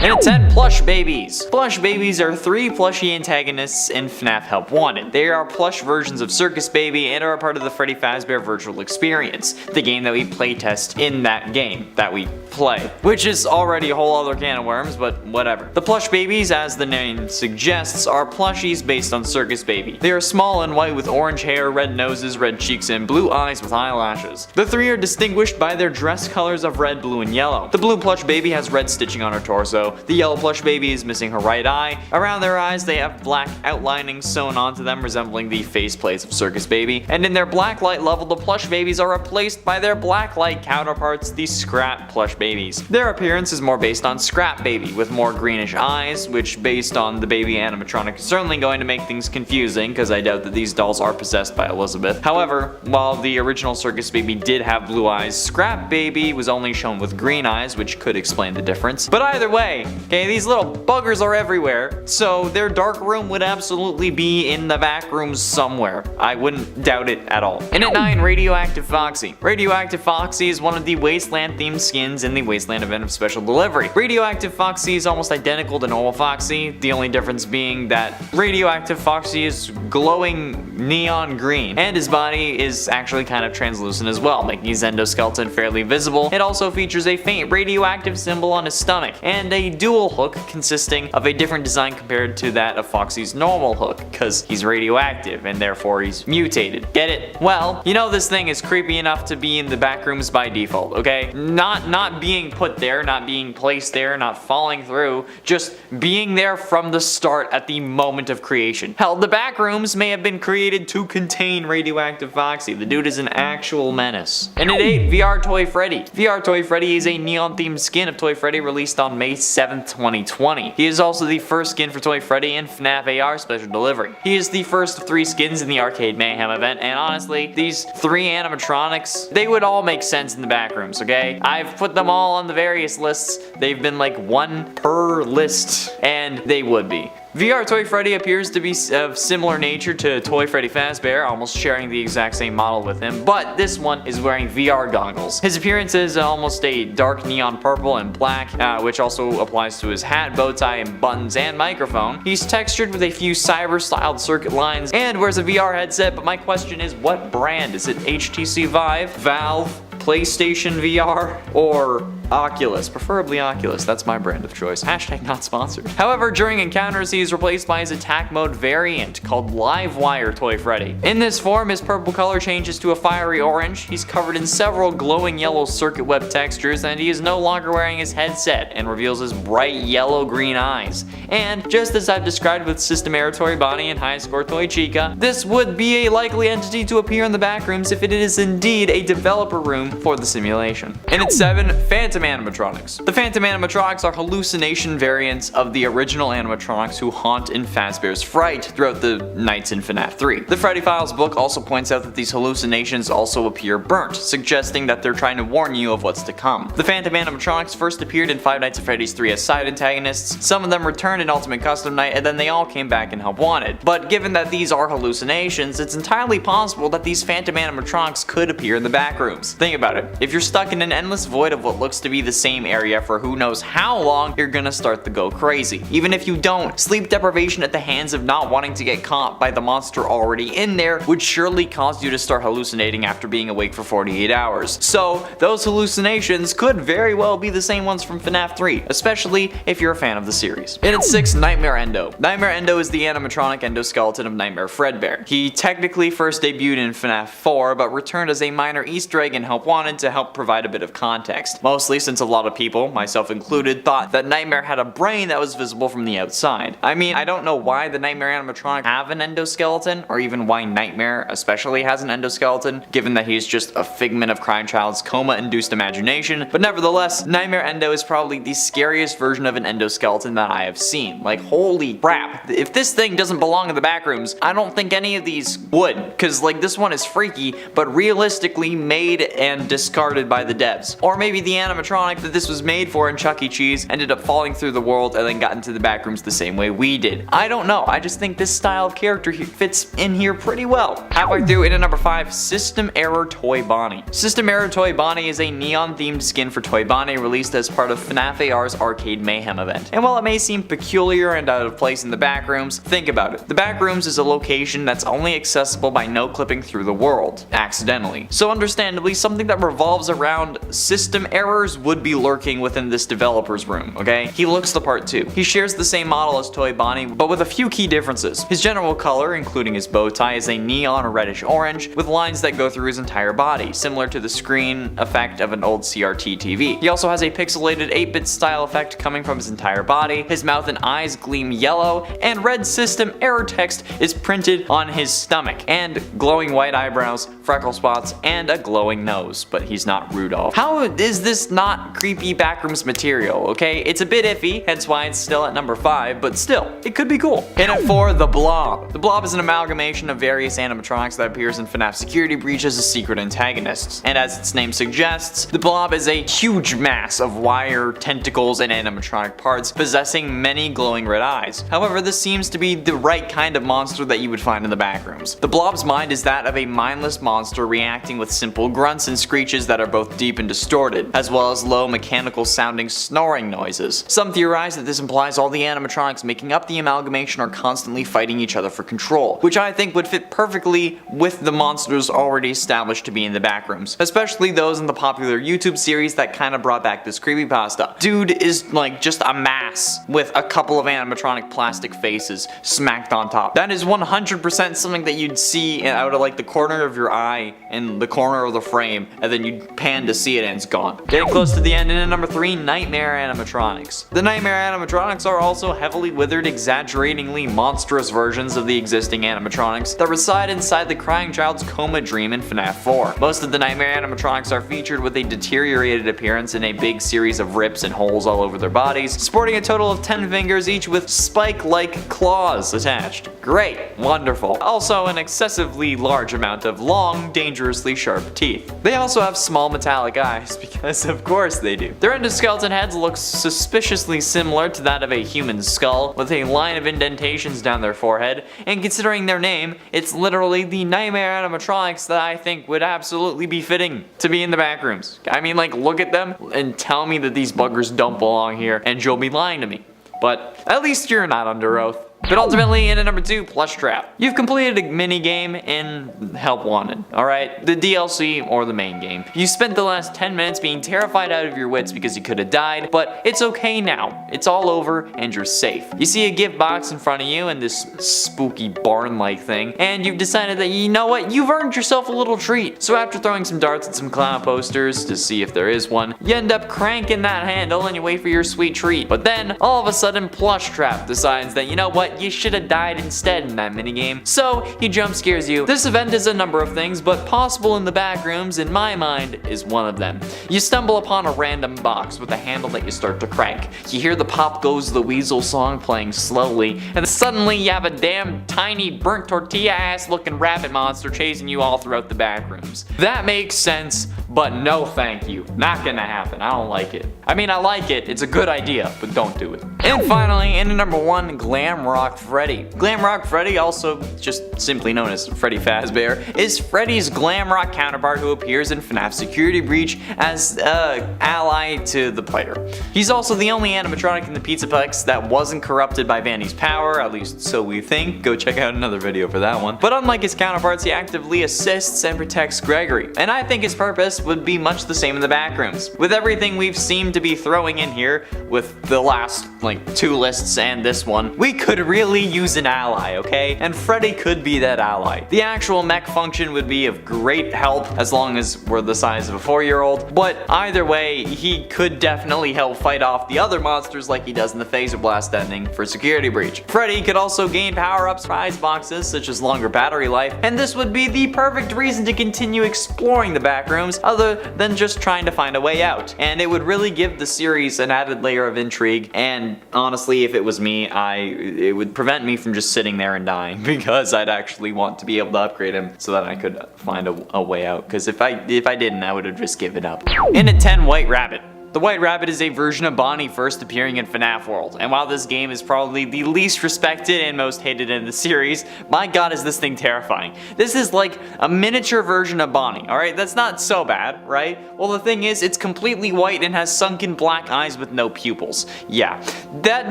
And at 10, plush babies. Plush babies are 3 plushie antagonists in FNAF Help Wanted. They are plush versions of Circus Baby and are a part of the Freddy Fazbear virtual experience, the game that we playtest in that game that we play, which is already a whole other can of worms, but whatever. The plush babies, as the name suggests, are plushies based on Circus Baby. They are small and white with orange hair, red noses, red cheeks, and blue eyes with eyelashes. The 3 are distinguished by their dress colors of red, blue, and yellow. The blue plush baby has red stitching on her torso. The yellow plush baby is missing her right eye. Around their eyes they have black outlining sewn onto them resembling the faceplates of Circus Baby. And in their black light level, the plush babies are replaced by their black light counterparts, the Scrap plush babies. Their appearance is more based on Scrap Baby, with more greenish eyes, which based on the baby animatronic is certainly going to make things confusing, because I doubt that these dolls are possessed by Elizabeth. However, while the original Circus Baby did have blue eyes, Scrap Baby was only shown with green eyes, which could explain the difference. But either way, okay, these little buggers are everywhere, so their dark room would absolutely be in the back rooms somewhere. I wouldn't doubt it at all. And at 9, Radioactive Foxy. Radioactive Foxy is one of the Wasteland themed skins in the Wasteland event of Special Delivery. Radioactive Foxy is almost identical to normal Foxy, the only difference being that Radioactive Foxy is glowing neon green, and his body is actually kind of translucent as well, making his endoskeleton fairly visible. It also features a faint radioactive symbol on his stomach, and a dual hook consisting of a different design compared to that of Foxy's normal hook, because he's radioactive and therefore he's mutated. Get it? Well, you know this thing is creepy enough to be in the back rooms by default, okay? Not being put there, not being placed there, not falling through, just being there from the start at the moment of creation. Hell, the back rooms may have been created to contain Radioactive Foxy. The dude is an actual menace. And at 8, VR Toy Freddy. VR Toy Freddy is a neon themed skin of Toy Freddy released on May 7th, 2020. He is also the first skin for Toy Freddy in FNAF AR Special Delivery. He is the first of 3 skins in the Arcade Mayhem event, and honestly, these 3 animatronics, they would all make sense in the back rooms, okay? I've put them all on the various lists. They've been like 1 per list, and they would be. VR Toy Freddy appears to be of similar nature to Toy Freddy Fazbear, almost sharing the exact same model with him, but this one is wearing VR goggles. His appearance is almost a dark neon purple and black, which also applies to his hat, bow tie, and buttons and microphone. He's textured with a few cyber-styled circuit lines and wears a VR headset, but my question is, what brand? Is it HTC Vive, Valve, PlayStation VR, or Oculus? Preferably Oculus, that's my brand of choice. Hashtag not sponsored. However, during encounters, he is replaced by his attack mode variant called Livewire Toy Freddy. In this form, his purple color changes to a fiery orange, he's covered in several glowing yellow circuit web textures, and he is no longer wearing his headset and reveals his bright yellow-green eyes. And just as I've described with System Era Toy Bonnie and High Score Toy Chica, this would be a likely entity to appear in the backrooms if it is indeed a developer room for the simulation. And at 7, Phantom Animatronics. The Phantom Animatronics are hallucination variants of the original animatronics who haunt in Fazbear's Fright throughout the nights in FNAF 3. The Freddy Files book also points out that these hallucinations also appear burnt, suggesting that they're trying to warn you of what's to come. The Phantom Animatronics first appeared in Five Nights at Freddy's 3 as side antagonists, some of them returned in Ultimate Custom Night, and then they all came back in Help Wanted. But given that these are hallucinations, it's entirely possible that these Phantom Animatronics could appear in the backrooms. Think about it. If you're stuck in an endless void of what looks to be the same area for who knows how long, you're gonna start to go crazy. Even if you don't, sleep deprivation at the hands of not wanting to get caught by the monster already in there would surely cause you to start hallucinating after being awake for 48 hours. So those hallucinations could very well be the same ones from FNAF 3, especially if you're a fan of the series. And at 6, Nightmare Endo. Nightmare Endo is the animatronic endoskeleton of Nightmare Fredbear. He technically first debuted in FNAF 4, but returned as a minor Easter egg in Help Wanted to help provide a bit of context. Mostly since a lot of people, myself included, thought that Nightmare had a brain that was visible from the outside. I mean, I don't know why the Nightmare animatronic have an endoskeleton, or even why Nightmare especially has an endoskeleton, given that he's just a figment of Crime Child's coma-induced imagination, but nevertheless, Nightmare Endo is probably the scariest version of an endoskeleton that I have seen. Like, holy crap, if this thing doesn't belong in the backrooms, I don't think any of these would, cause like this one is freaky, but realistically made and discarded by the devs. Or maybe the animatronic animatronic that this was made for in Chuck E. Cheese ended up falling through the world and then got into the back rooms the same way we did. I don't know, I just think this style of character fits in here pretty well. Halfway through, into number 5, System Error Toy Bonnie. System Error Toy Bonnie is a neon-themed skin for Toy Bonnie released as part of FNAF AR's Arcade Mayhem event. And while it may seem peculiar and out of place in the back rooms, think about it. The back rooms is a location that's only accessible by no-clipping through the world, accidentally. So understandably, something that revolves around system errors would be lurking within this developer's room, okay? He looks the part too. He shares the same model as Toy Bonnie, but with a few key differences. His general color, including his bow tie, is a neon reddish orange with lines that go through his entire body, similar to the screen effect of an old CRT TV. He also has a pixelated 8-bit style effect coming from his entire body. His mouth and eyes gleam yellow, and red system error text is printed on his stomach, and glowing white eyebrows, freckle spots, and a glowing nose, but he's not Rudolph. How is this not creepy backrooms material, okay? It's a bit iffy, hence why it's still at number 5, but still, it could be cool. In at 4, The Blob. The Blob is an amalgamation of various animatronics that appears in FNAF Security Breach as a secret antagonist. And as its name suggests, the Blob is a huge mass of wire, tentacles, and animatronic parts possessing many glowing red eyes. However, this seems to be the right kind of monster that you would find in the backrooms. The Blob's mind is that of a mindless monster reacting with simple grunts and screeches that are both deep and distorted, as well as low mechanical sounding snoring noises. Some theorize that this implies all the animatronics making up the amalgamation are constantly fighting each other for control, which I think would fit perfectly with the monsters already established to be in the backrooms, especially those in the popular YouTube series that kinda brought back this creepypasta. Dude is like just a mass with a couple of animatronic plastic faces smacked on top. That is 100% something that you'd see out of like the corner of your eye in the corner of the frame, and then you'd pan to see it and it's gone. Getting close to the end, and in number 3, Nightmare Animatronics. The Nightmare Animatronics are also heavily withered, exaggeratingly monstrous versions of the existing animatronics that reside inside the crying child's coma dream in FNAF 4. Most of the Nightmare Animatronics are featured with a deteriorated appearance and a big series of rips and holes all over their bodies, sporting a total of 10 fingers each with spike-like claws attached. Great, wonderful. Also an excessively large amount of long, dangerously sharp teeth. They also have small metallic eyes, because of course they do. Their endoskeleton heads look suspiciously similar to that of a human skull, with a line of indentations down their forehead, and considering their name, it's literally the Nightmare Animatronics that I think would absolutely be fitting to be in the backrooms. I mean, like, look at them and tell me that these buggers don't belong here, and you'll be lying to me. But at least you're not under oath. But ultimately, in at number 2, Plush Trap. You've completed a mini game in Help Wanted, alright? The DLC or the main game. You spent the last 10 minutes being terrified out of your wits because you could have died, but it's okay now. It's all over and you're safe. You see a gift box in front of you and this spooky barn-like thing, and you've decided that, you know what, you've earned yourself a little treat. So after throwing some darts at some clown posters to see if there is one, you end up cranking that handle and you wait for your sweet treat. But then, all of a sudden, Plush Trap decides that, you know what, you should have died instead in that minigame, so he jump scares you. This event is a number of things, but possible in the back rooms, in my mind, is one of them. You stumble upon a random box with a handle that you start to crank. You hear the Pop Goes the Weasel song playing slowly, and suddenly you have a damn tiny burnt tortilla ass looking rabbit monster chasing you all throughout the back rooms. That makes sense, but no thank you. Not gonna happen. I don't like it. I mean, I like it. It's a good idea, but don't do it. And finally, in at number 1, Glam Rock Freddy. Glam Rock Freddy, also just simply known as Freddy Fazbear, is Freddy's glam rock counterpart who appears in FNAF Security Breach as ally to the player. He's also the only animatronic in the Pizzaplex that wasn't corrupted by Vandy's power, at least so we think. Go check out another video for that one. But unlike his counterparts, he actively assists and protects Gregory, and I think his purpose would be much the same in the backrooms. With everything we've seemed to be throwing in here, with the last like 2 lists and this one, we could really use an ally, okay? And Freddy could be that ally. The actual mech function would be of great help as long as we're the size of a 4-year-old, but either way, he could definitely help fight off the other monsters like he does in the Phaser Blast ending for Security Breach. Freddy could also gain power-ups, prize boxes such as longer battery life, and this would be the perfect reason to continue exploring the backrooms other than just trying to find a way out. And it would really give the series an added layer of intrigue, and honestly, if it was me, it would prevent me from just sitting there and dying, because I'd actually want to be able to upgrade him so that I could find a way out, because if I didn't, I would have just given up. In at 10, White Rabbit. The White Rabbit is a version of Bonnie first appearing in FNAF World, and while this game is probably the least respected and most hated in the series, my god is this thing terrifying. This is like a miniature version of Bonnie, alright? That's not so bad, right? Well, the thing is, it's completely white and has sunken black eyes with no pupils. Yeah, that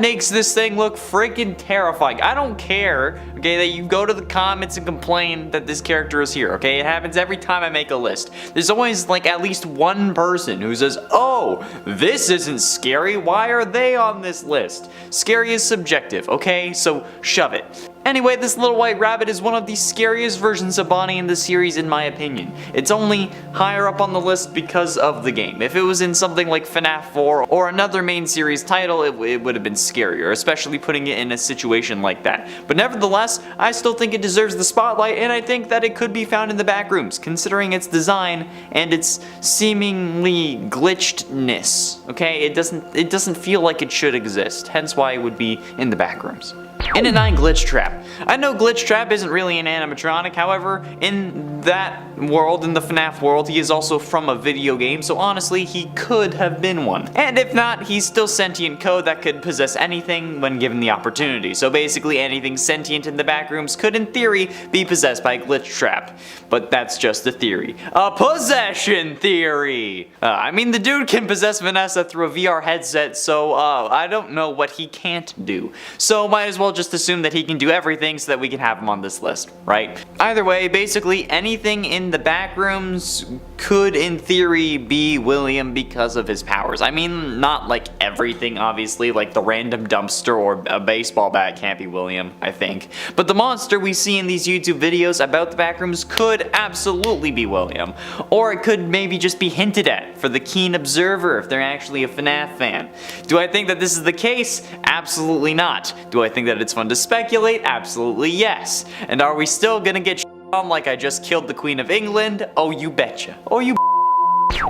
makes this thing look freaking terrifying. I don't care, okay, that you go to the comments and complain that this character is here, okay? It happens every time I make a list. There's always like at least one person who says, oh, this isn't scary, why are they on this list? Scary is subjective, okay? So shove it. Anyway, this little white rabbit is one of the scariest versions of Bonnie in the series in my opinion. It's only higher up on the list because of the game. If it was in something like FNAF 4 or another main series title, it would have been scarier, especially putting it in a situation like that. But nevertheless, I still think it deserves the spotlight, and I think that it could be found in the back rooms, considering its design and its seemingly glitchedness. Okay, it doesn't feel like it should exist, hence why it would be in the back rooms. In a 9 Glitch Trap. I know Glitch Trap isn't really an animatronic, however, in that world, in the FNAF world, he is also from a video game, so honestly, he could have been one. And if not, he's still sentient code that could possess anything when given the opportunity. So basically, anything sentient in the back rooms could, in theory, be possessed by Glitch Trap. But that's just a theory. A possession theory! I mean, the dude can possess Vanessa through a VR headset, so I don't know what he can't do. So might as well just assume that he can do everything so that we can have him on this list, right? Either way, basically anything in the back rooms could in theory be William because of his powers. I mean, not like everything obviously, like the random dumpster or a baseball bat can't be William, I think. But the monster we see in these YouTube videos about the back rooms could absolutely be William. Or it could maybe just be hinted at for the keen observer if they're actually a FNAF fan. Do I think that this is the case? Absolutely not. Do I think that it's fun to speculate? Absolutely yes. And are we still gonna get on like I just killed the Queen of England? Oh, you betcha. Oh, you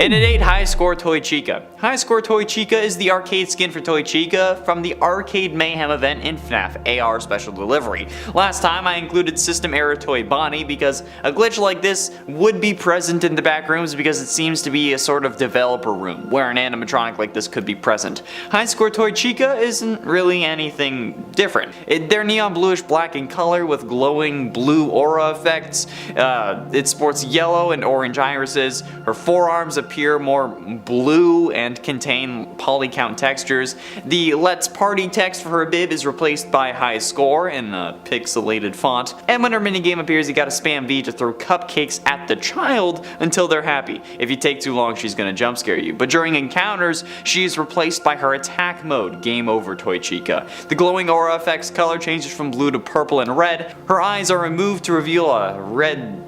And at 8, High Score Toy Chica. High Score Toy Chica is the arcade skin for Toy Chica from the Arcade Mayhem event in FNAF AR Special Delivery. Last time I included System Error Toy Bonnie because a glitch like this would be present in the back rooms because it seems to be a sort of developer room where an animatronic like this could be present. High Score Toy Chica isn't really anything different. They're neon bluish black in color with glowing blue aura effects. It sports yellow and orange irises. Her forearms appear more blue and contain polycount textures. The Let's Party text for her bib is replaced by High Score in a pixelated font. And when her minigame appears, you gotta spam V to throw cupcakes at the child until they're happy. If you take too long, she's gonna jump scare you. But during encounters, she is replaced by her attack mode. Game over, Toy Chica. The glowing aura effects color changes from blue to purple and red. Her eyes are removed to reveal a red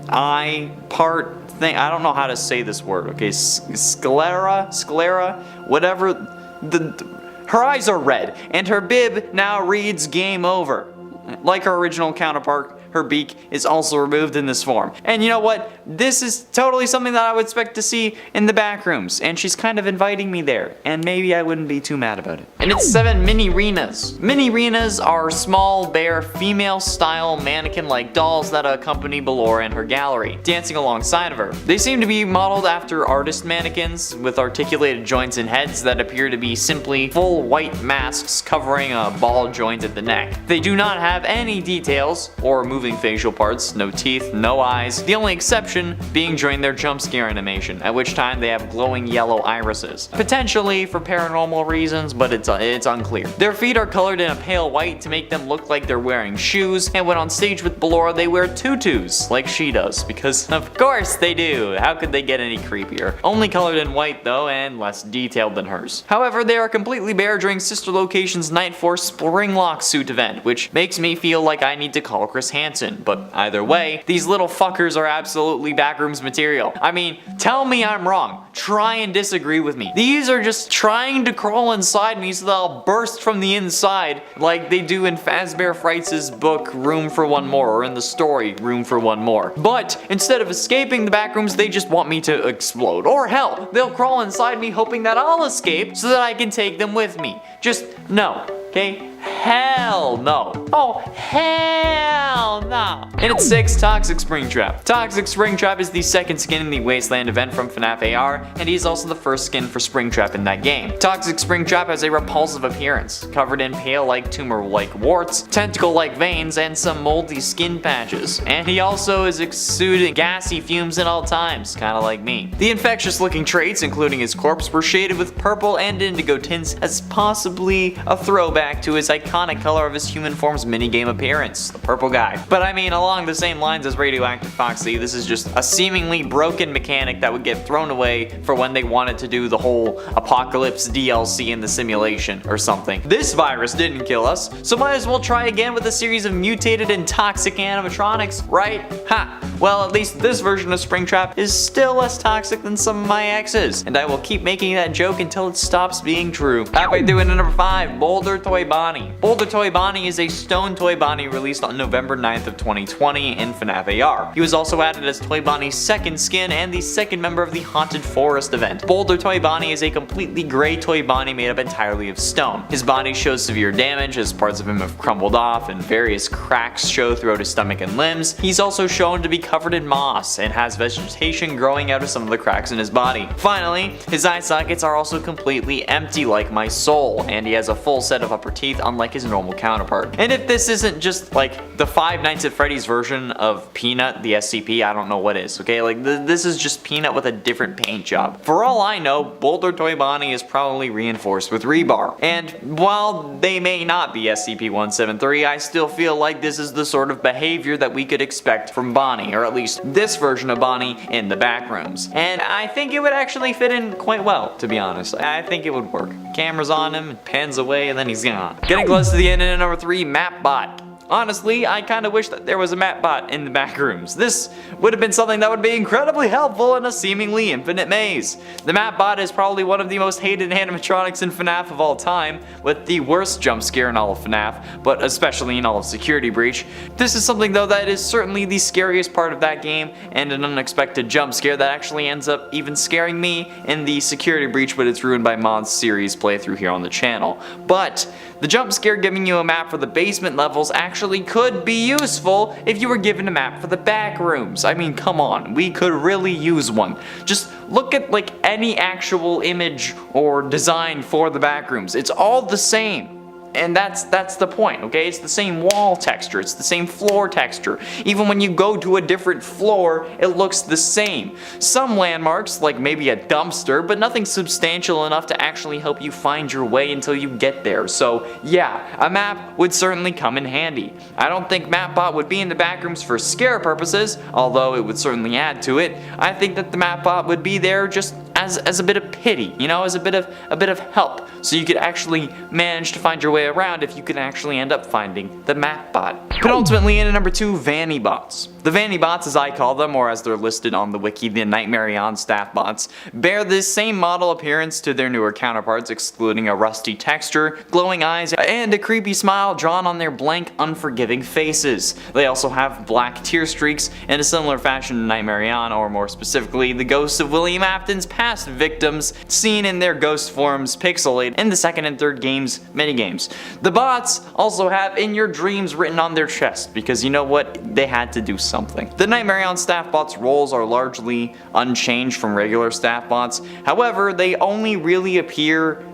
eye part thing. I don't know how to say this word, okay? Sclera, whatever. Her eyes are red, and her bib now reads game over. Like her original counterpart, her beak is also removed in this form. And you know what? This is totally something that I would expect to see in the back rooms, and she's kind of inviting me there, and maybe I wouldn't be too mad about it. And it's 7 Mini-Renas. Mini-Renas are small, bare, female-style mannequin-like dolls that accompany Ballora in her gallery, dancing alongside of her. They seem to be modeled after artist mannequins with articulated joints and heads that appear to be simply full white masks covering a ball joint at the neck. They do not have any details or moving facial parts, no teeth, no eyes, the only exception being during their jump scare animation, at which time they have glowing yellow irises. Potentially for paranormal reasons, but it's unclear. Their feet are colored in a pale white to make them look like they're wearing shoes, and when on stage with Ballora they wear tutus, like she does, because of course they do, how could they get any creepier? Only colored in white though, and less detailed than hers. However, they are completely bare during Sister Location's Night Force Spring Lock Suit event, which makes me feel like I need to call Chris Hansen. But either way, these little fuckers are absolutely backrooms material. I mean, tell me I'm wrong. Try and disagree with me. These are just trying to crawl inside me so that I'll burst from the inside like they do in Fazbear Frights' book Room for One More, or in the story Room for One More. But instead of escaping the backrooms, they just want me to explode. Or hell, they'll crawl inside me hoping that I'll escape so that I can take them with me. Just no, okay? hell no. Oh, hell no. And at 6, Toxic Springtrap. Toxic Springtrap is the second skin in the Wasteland event from FNAF AR, and he's also the first skin for Springtrap in that game. Toxic Springtrap has a repulsive appearance, covered in pale-like tumor-like warts, tentacle-like veins, and some moldy skin patches. And he also is exuding gassy fumes at all times, kinda like me. The infectious-looking traits, including his corpse, were shaded with purple and indigo tints as possibly a throwback to his iconic color of his human form's minigame appearance, the purple guy. But I mean, along the same lines as Radioactive Foxy, this is just a seemingly broken mechanic that would get thrown away for when they wanted to do the whole Apocalypse DLC in the simulation or something. This virus didn't kill us, so might as well try again with a series of mutated and toxic animatronics, right? Ha! Well, at least this version of Springtrap is still less toxic than some of my exes, and I will keep making that joke until it stops being true. Halfway through into number 5, Boulder Toy Bonnie. Boulder Toy Bonnie is a stone Toy Bonnie released on November 9th of 2020 in FNAF AR. He was also added as Toy Bonnie's second skin and the second member of the Haunted Forest event. Boulder Toy Bonnie is a completely gray Toy Bonnie made up entirely of stone. His body shows severe damage as parts of him have crumbled off and various cracks show throughout his stomach and limbs. He's also shown to be covered in moss and has vegetation growing out of some of the cracks in his body. Finally, his eye sockets are also completely empty like my soul, and he has a full set of upper teeth unlike his normal counterpart. And if this isn't just like the 5 Nights at Freddy's version of Peanut, the SCP, I don't know what is, okay? Like this is just Peanut with a different paint job. For all I know, Boulder Toy Bonnie is probably reinforced with rebar. And while they may not be SCP-173, I still feel like this is the sort of behavior that we could expect from Bonnie, or at least this version of Bonnie in the backrooms. And I think it would actually fit in quite well, to be honest. I think it would work. Camera's on him, it pans away, and then he's gone. Getting close to the end in number 3, Mapbot. Honestly, I kinda wish that there was a Mapbot in the back rooms. This would have been something that would be incredibly helpful in a seemingly infinite maze. The Mapbot is probably one of the most hated animatronics in FNAF of all time, with the worst jump scare in all of FNAF, but especially in all of Security Breach. This is something though that is certainly the scariest part of that game, and an unexpected jump scare that actually ends up even scaring me in the Security Breach, but it's ruined by Mod's series playthrough here on the channel. But the jump scare giving you a map for the basement levels actually could be useful if you were given a map for the back rooms. I mean, come on, we could really use one. Just look at like any actual image or design for the back rooms. It's all the same. And that's the point, okay? It's the same wall texture, it's the same floor texture. Even when you go to a different floor, it looks the same. Some landmarks, like maybe a dumpster, but nothing substantial enough to actually help you find your way until you get there. So yeah, a map would certainly come in handy. I don't think Mapbot would be in the backrooms for scare purposes, although it would certainly add to it. I think that the Mapbot would be there just as a bit of pity, you know, as a bit of help, so you could actually manage to find your way around if you could actually end up finding the Mapbot. Penultimately, in at number 2, Vanny Bots. The Vanny Bots, as I call them, or as they're listed on the wiki, the Nightmare On staff bots, bear this same model appearance to their newer counterparts, excluding a rusty texture, glowing eyes, and a creepy smile drawn on their blank, unforgiving faces. They also have black tear streaks in a similar fashion to Nightmare On, or more specifically, the ghosts of William Afton's past victims, seen in their ghost forms pixelated in the second and third games minigames. The bots also have "in your dreams" written on their chest, because you know what, they had to do something. The Nightmare On staff bots' roles are largely unchanged from regular staff bots. However, they only really appear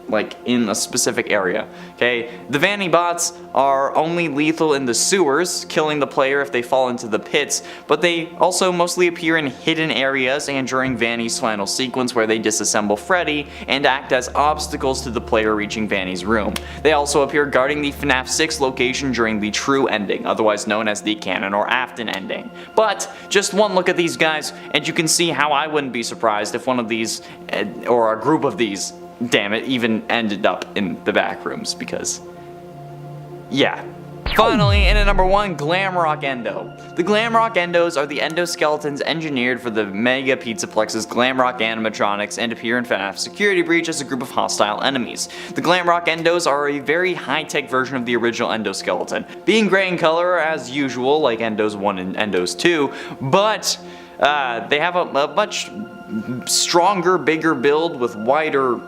like in a specific area, okay? The Vanny bots are only lethal in the sewers, killing the player if they fall into the pits, but they also mostly appear in hidden areas and during Vanny's final sequence where they disassemble Freddy and act as obstacles to the player reaching Vanny's room. They also appear guarding the FNAF 6 location during the true ending, otherwise known as the Cannon or Afton ending. But just one look at these guys and you can see how I wouldn't be surprised if one of these, or a group of these, damn it, even ended up in the back rooms, because yeah. Finally, in at number 1, Glamrock Endo. The Glamrock Endos are the endoskeletons engineered for the Mega Pizzaplex's Glamrock Animatronics and appear in FNAF Security Breach as a group of hostile enemies. The Glamrock Endos are a very high-tech version of the original endoskeleton, being gray in color as usual like Endos 1 and Endos 2, but they have a much stronger, bigger build with wider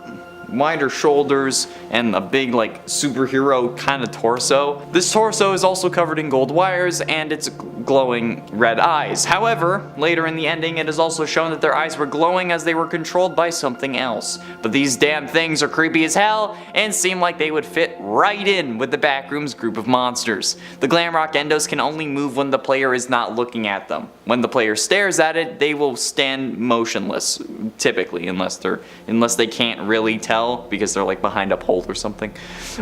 wider shoulders and a big like superhero kind of torso. This torso is also covered in gold wires and it's glowing red eyes. However, later in the ending it is also shown that their eyes were glowing as they were controlled by something else. But these damn things are creepy as hell and seem like they would fit right in with the Backroom's group of monsters. The Glamrock Endos can only move when the player is not looking at them. When the player stares at it, they will stand motionless, typically, unless they can't really tell because they're like behind a pole or something.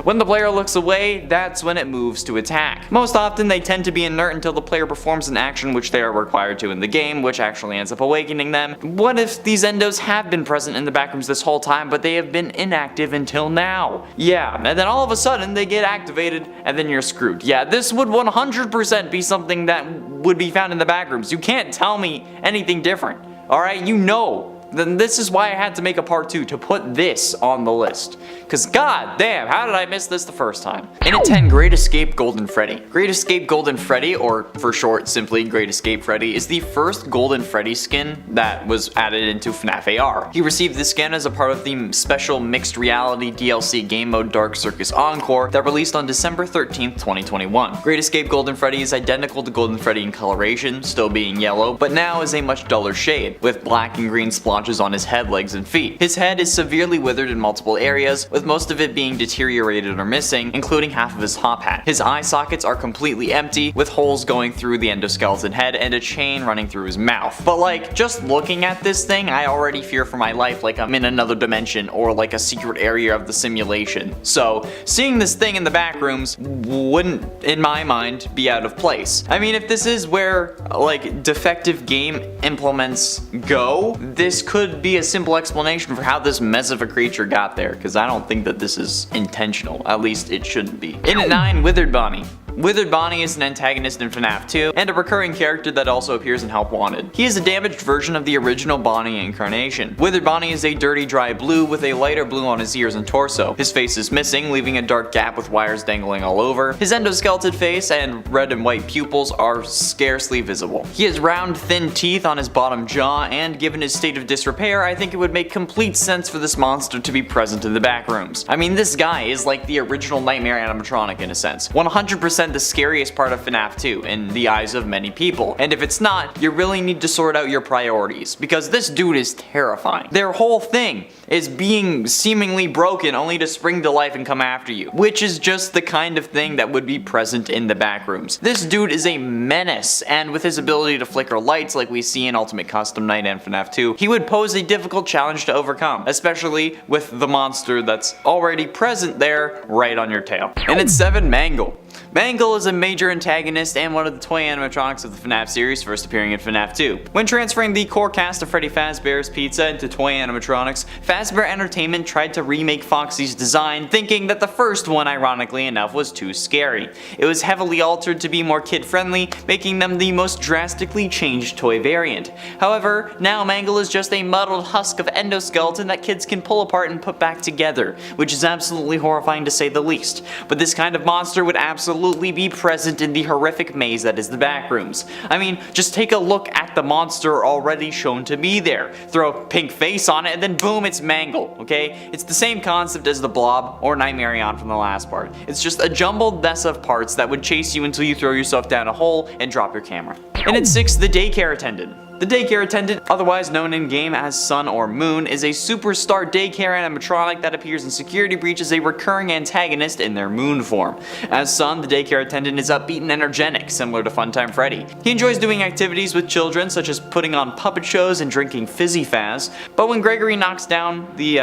When the player looks away, that's when it moves to attack. Most often they tend to be inert until the player performs an action which they are required to in the game, which actually ends up awakening them. What if these Endos have been present in the Backrooms this whole time, but they have been inactive until now? Yeah, and then all of a sudden they get activated and then you're screwed. Yeah, this would 100% be something that would be found in the Backrooms. You can't tell me anything different. Alright, you know. Then this is why I had to make a part 2 to put this on the list. Cause god damn, how did I miss this the first time? In at 10, Great Escape Golden Freddy. Great Escape Golden Freddy, or for short simply Great Escape Freddy, is the first Golden Freddy skin that was added into FNAF AR. He received this skin as a part of the special mixed reality DLC game mode Dark Circus Encore that released on December 13th, 2021. Great Escape Golden Freddy is identical to Golden Freddy in coloration, still being yellow, but now is a much duller shade, with black and green splotches on his head, legs, and feet. His head is severely withered in multiple areas, with most of it being deteriorated or missing, including half of his top hat. His eye sockets are completely empty, with holes going through the endoskeleton head and a chain running through his mouth. But like, just looking at this thing, I already fear for my life like I'm in another dimension or like a secret area of the simulation. So, seeing this thing in the Backrooms wouldn't, in my mind, be out of place. I mean, if this is where like defective game implements go, this could be a simple explanation for how this mess of a creature got there, because I don't think that this is intentional. At least it shouldn't be. In at 9, Withered Bonnie. Withered Bonnie is an antagonist in FNAF 2, and a recurring character that also appears in Help Wanted. He is a damaged version of the original Bonnie incarnation. Withered Bonnie is a dirty, dry blue with a lighter blue on his ears and torso. His face is missing, leaving a dark gap with wires dangling all over. His endoskeleton face and red and white pupils are scarcely visible. He has round, thin teeth on his bottom jaw, and given his state of disrepair, I think it would make complete sense for this monster to be present in the Backrooms. I mean, this guy is like the original Nightmare Animatronic in a sense. 100% the scariest part of FNAF 2 in the eyes of many people. And if it's not, you really need to sort out your priorities, because this dude is terrifying. Their whole thing is being seemingly broken only to spring to life and come after you, which is just the kind of thing that would be present in the Backrooms. This dude is a menace, and with his ability to flicker lights like we see in Ultimate Custom Night and FNAF 2, he would pose a difficult challenge to overcome, especially with the monster that's already present there right on your tail. And it's 7, Mangle. Mangle is a major antagonist and one of the toy animatronics of the FNAF series, first appearing in FNAF 2. When transferring the core cast of Freddy Fazbear's Pizza into toy animatronics, Fazbear Entertainment tried to remake Foxy's design, thinking that the first one, ironically enough, was too scary. It was heavily altered to be more kid-friendly, making them the most drastically changed toy variant. However, now Mangle is just a muddled husk of endoskeleton that kids can pull apart and put back together, which is absolutely horrifying to say the least. But this kind of monster would absolutely be present in the horrific maze that is the Backrooms. I mean, just take a look at the monster already shown to be there. Throw a pink face on it and then boom, it's Mangle, okay? It's the same concept as the Blob or Nightmarion from the last part. It's just a jumbled mess of parts that would chase you until you throw yourself down a hole and drop your camera. And at 6, the Daycare Attendant. The Daycare Attendant, otherwise known in-game as Sun or Moon, is a superstar daycare animatronic that appears in Security Breach as a recurring antagonist in their Moon form. As Sun, the Daycare Attendant is upbeat and energetic, similar to Funtime Freddy. He enjoys doing activities with children, such as putting on puppet shows and drinking Fizzy Faz, but when Gregory knocks down the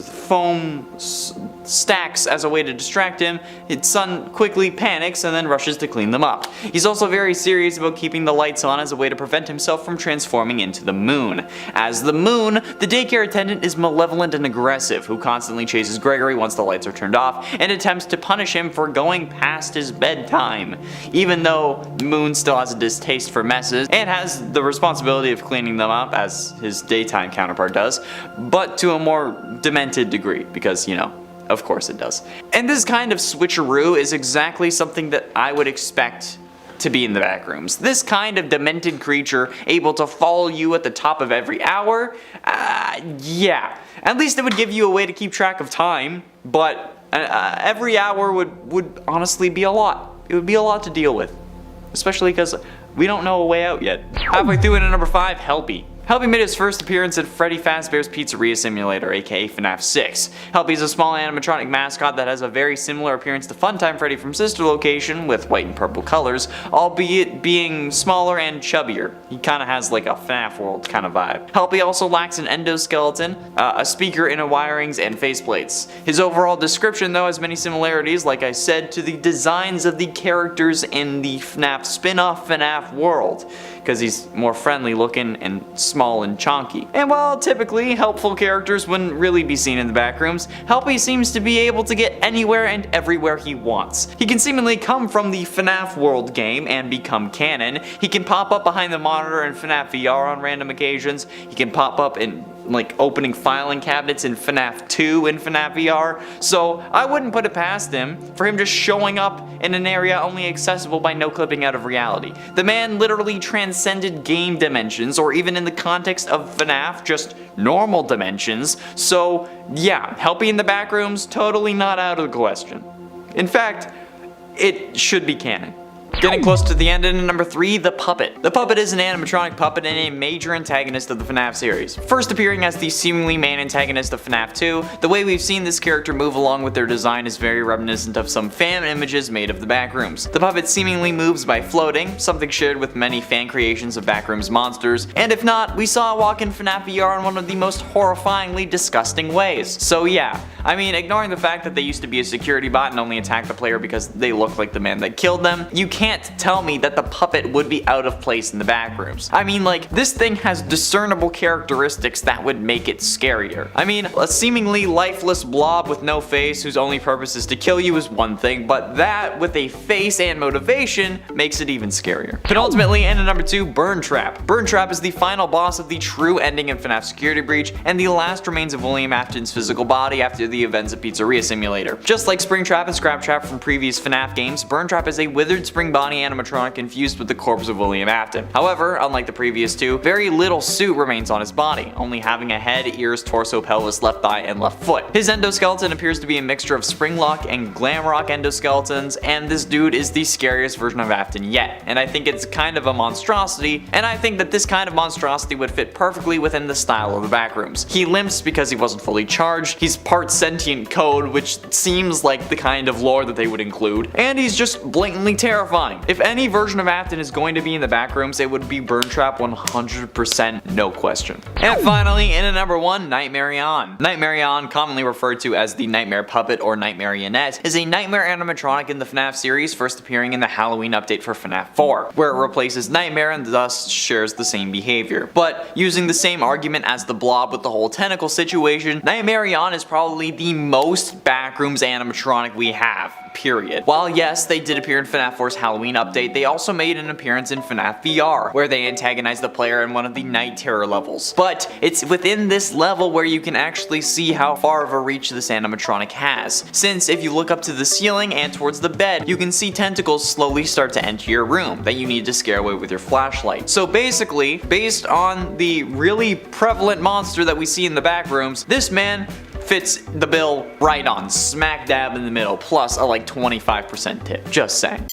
foam stacks as a way to distract him, his son quickly panics and then rushes to clean them up. He's also very serious about keeping the lights on as a way to prevent himself from transforming into the Moon. As the Moon, the daycare attendant is malevolent and aggressive, who constantly chases Gregory once the lights are turned off and attempts to punish him for going past his bedtime. Even though Moon still has a distaste for messes and has the responsibility of cleaning them up as his daytime counterpart does, but to a more demented degree, because, you know, of course it does. And this kind of switcheroo is exactly something that I would expect to be in the back rooms. This kind of demented creature able to follow you at the top of every hour, yeah. At least it would give you a way to keep track of time, but every hour would honestly be a lot. It would be a lot to deal with, especially because we don't know a way out yet. Halfway through into number 5, Helpy. Helpy made his first appearance at Freddy Fazbear's Pizzeria Simulator, aka FNAF 6. Helpy is a small animatronic mascot that has a very similar appearance to Funtime Freddy from Sister Location, with white and purple colors, albeit being smaller and chubbier. He kinda has like a FNAF World kind of vibe. Helpy also lacks an endoskeleton, a speaker, inner wirings, and faceplates. His overall description though has many similarities, like I said, to the designs of the characters in the FNAF spin-off FNAF World, because he's more friendly looking and small and chonky. And while typically helpful characters wouldn't really be seen in the back rooms, Helpy seems to be able to get anywhere and everywhere he wants. He can seemingly come from the FNAF World game and become canon. He can pop up behind the monitor in FNAF VR on random occasions. He can pop up in like opening filing cabinets in FNAF 2 in FNAF VR, so I wouldn't put it past him for him just showing up in an area only accessible by no clipping out of reality. The man literally transcended game dimensions, or even in the context of FNAF, just normal dimensions, so yeah, Helpy in the back rooms, totally not out of the question. In fact, it should be canon. Getting close to the end, in number 3, the Puppet. The Puppet is an animatronic puppet and a major antagonist of the FNAF series. First appearing as the seemingly main antagonist of FNAF 2, the way we've seen this character move along with their design is very reminiscent of some fan images made of the backrooms. The puppet seemingly moves by floating, something shared with many fan creations of backrooms monsters, and if not, we saw it walk in FNAF VR in one of the most horrifyingly disgusting ways. So yeah, I mean, ignoring the fact that they used to be a security bot and only attack the player because they look like the man that killed them, you can't tell me that the puppet would be out of place in the backrooms. I mean, like, this thing has discernible characteristics that would make it scarier. I mean, a seemingly lifeless blob with no face whose only purpose is to kill you is one thing, but that with a face and motivation makes it even scarier. Penultimately, and at number 2, Burn Trap. Burn Trap is the final boss of the true ending in FNAF Security Breach and the last remains of William Afton's physical body after the events of Pizzeria Simulator. Just like Springtrap and Scraptrap from previous FNAF games, Burn Trap is a withered spring body animatronic infused with the corpse of William Afton. However, unlike the previous two, very little suit remains on his body, only having a head, ears, torso, pelvis, left thigh, and left foot. His endoskeleton appears to be a mixture of Springlock and Glamrock endoskeletons, and this dude is the scariest version of Afton yet. And I think it's kind of a monstrosity, and I think that this kind of monstrosity would fit perfectly within the style of the backrooms. He limps because he wasn't fully charged, he's part sentient code, which seems like the kind of lore that they would include, and he's just blatantly terrifying. If any version of Afton is going to be in the backrooms, it would be Burn Trap 100%, no question. And finally, in at number 1, Nightmarionette. Nightmarionette, commonly referred to as the Nightmare Puppet or Nightmarionette, is a nightmare animatronic in the FNAF series, first appearing in the Halloween update for FNAF 4, where it replaces Nightmare and thus shares the same behavior. But using the same argument as the Blob with the whole tentacle situation, Nightmarionette is probably the most backrooms animatronic we have. Period. While yes, they did appear in FNAF 4's Halloween update, they also made an appearance in FNAF VR, where they antagonize the player in one of the Night Terror levels. But it's within this level where you can actually see how far of a reach this animatronic has, since if you look up to the ceiling and towards the bed, you can see tentacles slowly start to enter your room that you need to scare away with your flashlight. So basically, based on the really prevalent monster that we see in the back rooms, this man fits the bill right on, smack dab in the middle, plus a like 25% tip, just saying.